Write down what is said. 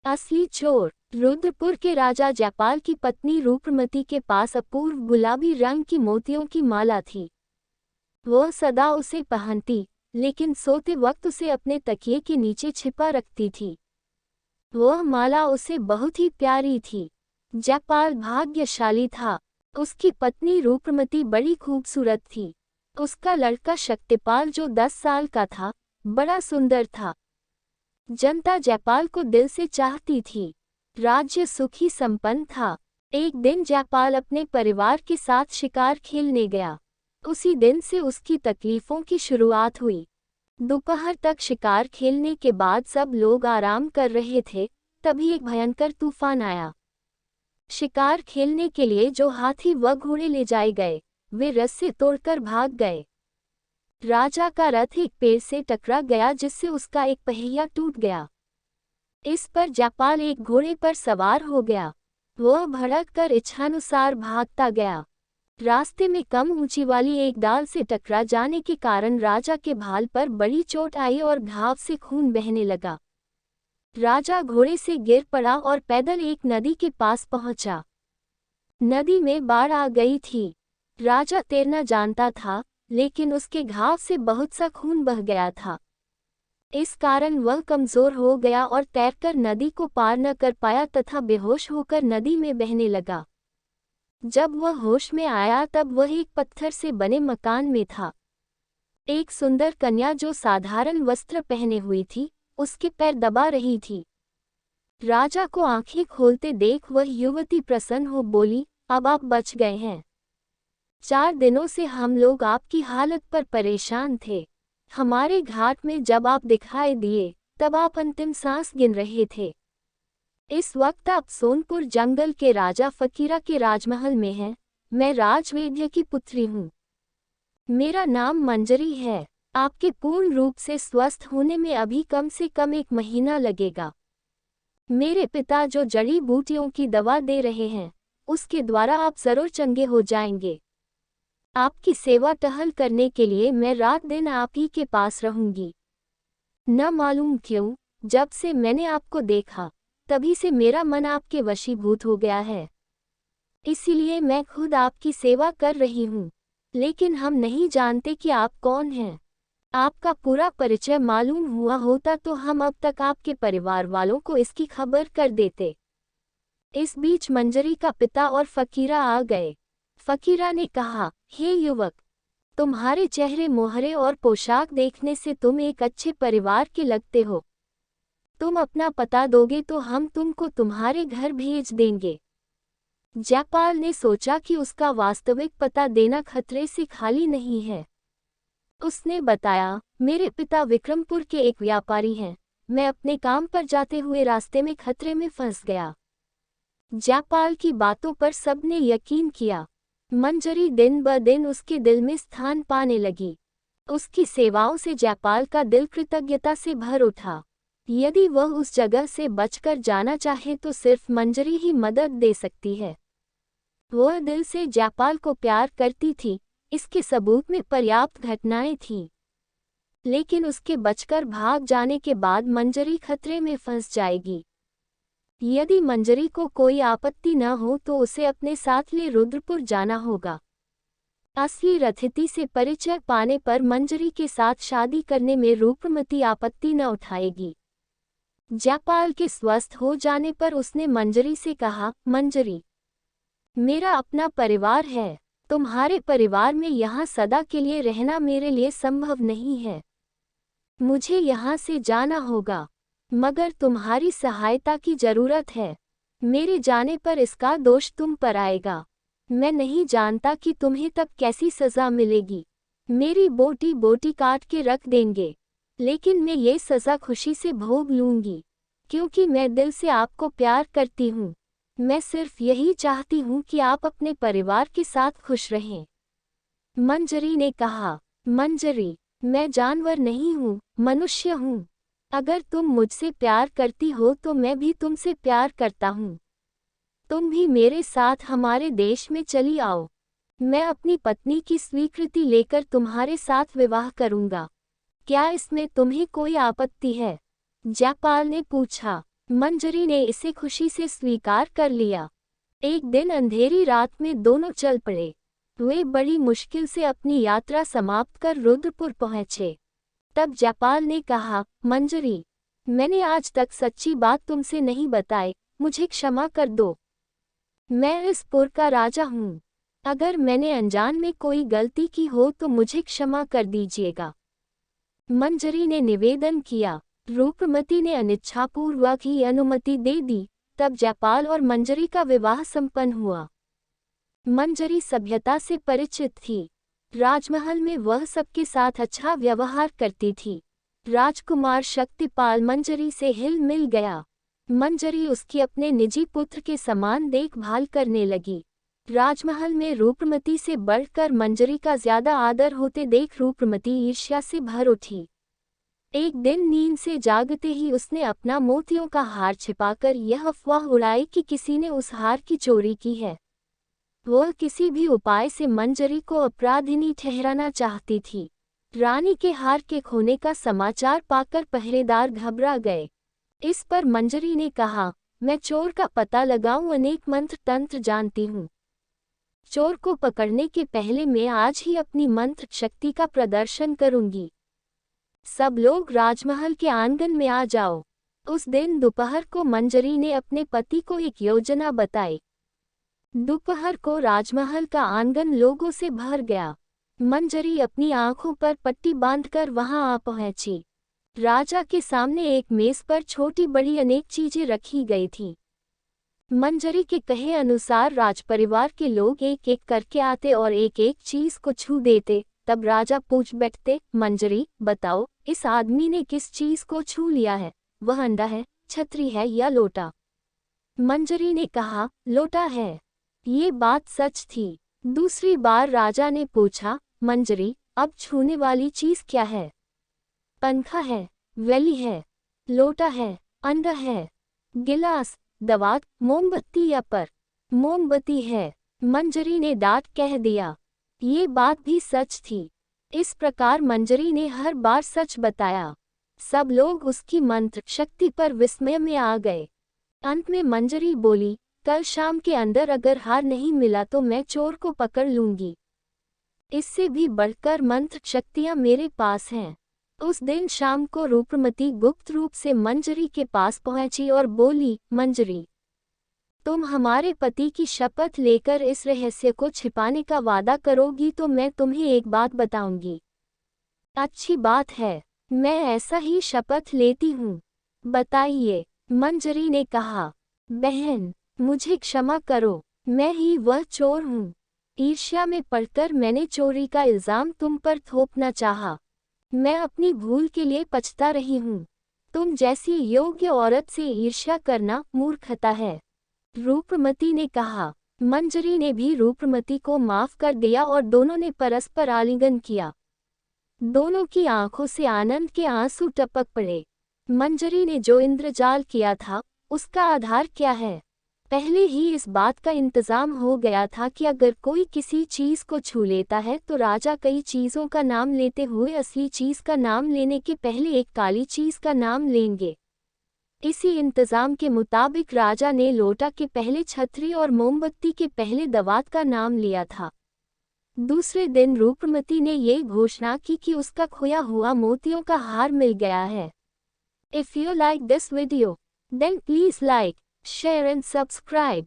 असली चोर। रुद्रपुर के राजा जयपाल की पत्नी रूपमती के पास अपूर्व गुलाबी रंग की मोतियों की माला थी। वह सदा उसे पहनती, लेकिन सोते वक्त उसे अपने तकिए के नीचे छिपा रखती थी। वह माला उसे बहुत ही प्यारी थी। जयपाल भाग्यशाली था। उसकी पत्नी रूपमती बड़ी खूबसूरत थी। उसका लड़का शक्तिपाल जो 10 साल का था, बड़ा सुंदर था। जनता जयपाल को दिल से चाहती थी। राज्य सुखी संपन्न था। एक दिन जयपाल अपने परिवार के साथ शिकार खेलने गया। उसी दिन से उसकी तकलीफों की शुरुआत हुई। दोपहर तक शिकार खेलने के बाद सब लोग आराम कर रहे थे, तभी एक भयंकर तूफान आया। शिकार खेलने के लिए जो हाथी व घोड़े ले जाए गए, वे रस्से तोड़कर भाग गए। राजा का रथ एक पेड़ से टकरा गया जिससे उसका एक पहिया टूट गया। इस पर जयपाल एक घोड़े पर सवार हो गया। वह भड़क कर इच्छानुसार भागता गया। रास्ते में कम ऊंची वाली एक डाल से टकरा जाने के कारण राजा के भाल पर बड़ी चोट आई और घाव से खून बहने लगा। राजा घोड़े से गिर पड़ा और पैदल एक नदी के पास पहुंचा। नदी में बाढ़ आ गई थी। राजा तैरना जानता था, लेकिन उसके घाव से बहुत सा खून बह गया था। इस कारण वह कमजोर हो गया और तैरकर नदी को पार न कर पाया तथा बेहोश होकर नदी में बहने लगा। जब वह होश में आया तब वह एक पत्थर से बने मकान में था। एक सुंदर कन्या जो साधारण वस्त्र पहने हुई थी, उसके पैर दबा रही थी। राजा को आंखें खोलते देख वह युवती प्रसन्न हो बोली, अब आप बच गए हैं। 4 दिनों से हम लोग आपकी हालत पर परेशान थे। हमारे घाट में जब आप दिखाई दिए, तब आप अंतिम सांस गिन रहे थे। इस वक्त आप सोनपुर जंगल के राजा फकीरा के राजमहल में हैं। मैं राजवेद्य की पुत्री हूँ। मेरा नाम मंजरी है। आपके पूर्ण रूप से स्वस्थ होने में अभी कम से कम 1 महीना लगेगा। मेरे पिता जो जड़ी बूटियों की दवा दे रहे हैं, उसके द्वारा आप जरूर चंगे हो जाएंगे। आपकी सेवा टहल करने के लिए मैं रात दिन आप ही के पास रहूंगी। न मालूम क्यों, जब से मैंने आपको देखा, तभी से मेरा मन आपके वशीभूत हो गया है। इसीलिए मैं खुद आपकी सेवा कर रही हूँ। लेकिन हम नहीं जानते कि आप कौन हैं। आपका पूरा परिचय मालूम हुआ होता तो हम अब तक आपके परिवार वालों को इसकी खबर कर देते। इस बीच मंजरी का पिता और फकीरा आ गए। फकीरा ने कहा, हे युवक, तुम्हारे चेहरे मोहरे और पोशाक देखने से तुम एक अच्छे परिवार के लगते हो। तुम अपना पता दोगे तो हम तुमको तुम्हारे घर भेज देंगे। जयपाल ने सोचा कि उसका वास्तविक पता देना खतरे से खाली नहीं है। उसने बताया, मेरे पिता विक्रमपुर के एक व्यापारी हैं। मैं अपने काम पर जाते हुए रास्ते में खतरे में फंस गया। जयपाल की बातों पर सबने यकीन किया। मंजरी दिन ब दिन उसके दिल में स्थान पाने लगी। उसकी सेवाओं से जयपाल का दिल कृतज्ञता से भर उठा। यदि वह उस जगह से बचकर जाना चाहे तो सिर्फ मंजरी ही मदद दे सकती है। वह दिल से जयपाल को प्यार करती थी, इसके सबूत में पर्याप्त घटनाएं थीं। लेकिन उसके बचकर भाग जाने के बाद मंजरी खतरे में फंस जाएगी। यदि मंजरी को कोई आपत्ति न हो तो उसे अपने साथ ले रुद्रपुर जाना होगा। असली रथिति से परिचय पाने पर मंजरी के साथ शादी करने में रूपमती आपत्ति न उठाएगी। जयपाल के स्वस्थ हो जाने पर उसने मंजरी से कहा, मंजरी, मेरा अपना परिवार है। तुम्हारे परिवार में यहाँ सदा के लिए रहना मेरे लिए संभव नहीं है। मुझे यहाँ से जाना होगा, मगर तुम्हारी सहायता की जरूरत है। मेरे जाने पर इसका दोष तुम पर आएगा। मैं नहीं जानता कि तुम्हें तब कैसी सजा मिलेगी। मेरी बोटी बोटी काट के रख देंगे, लेकिन मैं ये सजा खुशी से भोग लूंगी, क्योंकि मैं दिल से आपको प्यार करती हूँ। मैं सिर्फ यही चाहती हूँ कि आप अपने परिवार के साथ खुश रहें। मंजरी ने कहा, मंजरी, मैं जानवर नहीं हूँ, मनुष्य हूँ। अगर तुम मुझसे प्यार करती हो तो मैं भी तुमसे प्यार करता हूँ। तुम भी मेरे साथ हमारे देश में चली आओ। मैं अपनी पत्नी की स्वीकृति लेकर तुम्हारे साथ विवाह करूँगा। क्या इसमें तुम्हें कोई आपत्ति है? जयपाल ने पूछा। मंजरी ने इसे खुशी से स्वीकार कर लिया। एक दिन अंधेरी रात में दोनों चल पड़े। वे बड़ी मुश्किल से अपनी यात्रा समाप्त कर रुद्रपुर पहुंचे। तब जयपाल ने कहा, मंजरी, मैंने आज तक सच्ची बात तुमसे नहीं बताई, मुझे क्षमा कर दो। मैं इस पुर का राजा हूँ। अगर मैंने अनजान में कोई गलती की हो तो मुझे क्षमा कर दीजिएगा। मंजरी ने निवेदन किया। रूपमती ने अनिच्छापूर्वक ही अनुमति दे दी। तब जयपाल और मंजरी का विवाह संपन्न हुआ। मंजरी सभ्यता से परिचित थी। राजमहल में वह सबके साथ अच्छा व्यवहार करती थी। राजकुमार शक्तिपाल मंजरी से हिल मिल गया। मंजरी उसकी अपने निजी पुत्र के समान देखभाल करने लगी। राजमहल में रूपमती से बढ़कर मंजरी का ज्यादा आदर होते देख रूपमती ईर्ष्या से भर उठी। एक दिन नींद से जागते ही उसने अपना मोतियों का हार छिपाकर यह अफवाह उड़ाई कि किसी ने उस हार की चोरी की है। वह किसी भी उपाय से मंजरी को अपराधिनी ठहराना चाहती थी। रानी के हार के खोने का समाचार पाकर पहरेदार घबरा गए। इस पर मंजरी ने कहा, मैं चोर का पता लगाऊं अनेक मंत्र तंत्र जानती हूँ। चोर को पकड़ने के पहले मैं आज ही अपनी मंत्र शक्ति का प्रदर्शन करूंगी। सब लोग राजमहल के आंगन में आ जाओ। उस दिन दोपहर को मंजरी ने अपने पति को एक योजना बताई। दोपहर को राजमहल का आंगन लोगों से भर गया। मंजरी अपनी आंखों पर पट्टी बांधकर वहां आ पहुंची। राजा के सामने एक मेज पर छोटी बड़ी अनेक चीजें रखी गई थीं। मंजरी के कहे अनुसार राजपरिवार के लोग एक एक करके आते और एक एक चीज को छू देते। तब राजा पूछ बैठते, मंजरी, बताओ, इस आदमी ने किस चीज को छू लिया है? वह अंडा है, छतरी है या लोटा? मंजरी ने कहा, लोटा है। ये बात सच थी। दूसरी बार राजा ने पूछा, मंजरी, अब छूने वाली चीज क्या है? पंखा है, वेली है, लोटा है, अंडा है, गिलास, दवात, मोमबत्ती या पर? मोमबत्ती है। मंजरी ने डांट कह दिया। ये बात भी सच थी। इस प्रकार मंजरी ने हर बार सच बताया। सब लोग उसकी मंत्र शक्ति पर विस्मय में आ गए। अंत में मंजरी बोली, कल शाम के अंदर अगर हार नहीं मिला तो मैं चोर को पकड़ लूंगी। इससे भी बढ़कर मंत्र शक्तियां मेरे पास हैं। उस दिन शाम को रूपमती गुप्त रूप से मंजरी के पास पहुंची और बोली, मंजरी, तुम हमारे पति की शपथ लेकर इस रहस्य को छिपाने का वादा करोगी तो मैं तुम्हें एक बात बताऊंगी। अच्छी बात है, मैं ऐसा ही शपथ लेती हूँ। बताइए। मंजरी ने कहा, बहन, मुझे क्षमा करो, मैं ही वह चोर हूँ। ईर्ष्या में पड़कर मैंने चोरी का इल्जाम तुम पर थोपना चाहा। मैं अपनी भूल के लिए पछता रही हूँ। तुम जैसी योग्य औरत से ईर्ष्या करना मूर्खता है। रूपमती ने कहा। मंजरी ने भी रूपमती को माफ कर दिया और दोनों ने परस्पर आलिंगन किया। दोनों की आंखों से आनंद के आंसू टपक पड़े। मंजरी ने जो इंद्रजाल किया था, उसका आधार क्या है? पहले ही इस बात का इंतजाम हो गया था कि अगर कोई किसी चीज को छू लेता है तो राजा कई चीजों का नाम लेते हुए असली चीज का नाम लेने के पहले एक काली चीज का नाम लेंगे। इसी इंतजाम के मुताबिक राजा ने लोटा के पहले छतरी और मोमबत्ती के पहले दवात का नाम लिया था। दूसरे दिन रूपमती ने ये घोषणा की कि उसका खोया हुआ मोतियों का हार मिल गया है। If you like this video, then please like, share and subscribe.